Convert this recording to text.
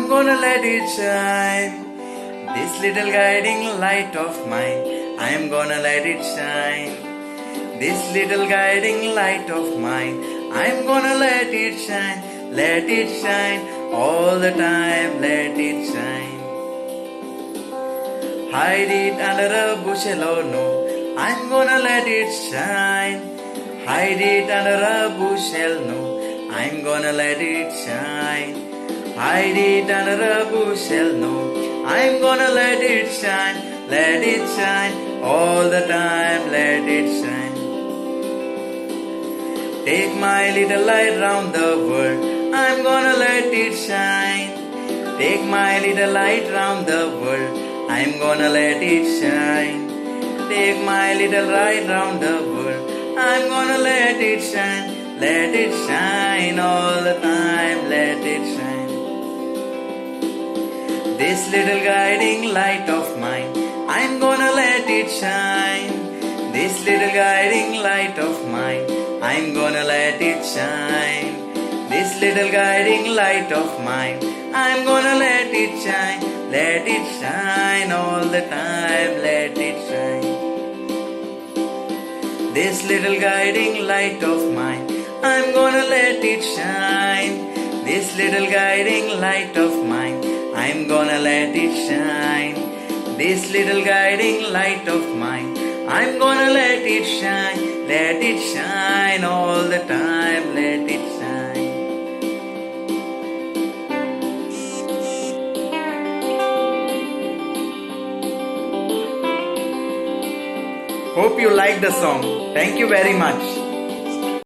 I'm gonna let it shine. This little guiding light of mine, I'm gonna let it shine. This little guiding light of mine, I'm gonna let it shine all the time, let it shine. Hide it under a bushel or no, I'm gonna let it shine. Hide it under a bushel, no, I'm gonna let it shine. Hide it under a bushel, no, I'm gonna let it shine all the time, let it shine. Take my little light round the world, I'm gonna let it shine. Take my little light round the world, I'm gonna let it shine. Take my little light round the world, I'm gonna let it shine all the time, let it shine. This little guiding light of mine, I'm gonna let it shine. This little guiding light of mine, I'm gonna let it shine. This little guiding light of mine, I'm gonna let it shine all the time, let it shine. This little guiding light of mine, I'm gonna let it shine. This little guiding light of mine, I'm gonna let it shine. This little guiding light of mine, I'm gonna let it shine all the time, let it shine. Hope you like the song. Thank you very much.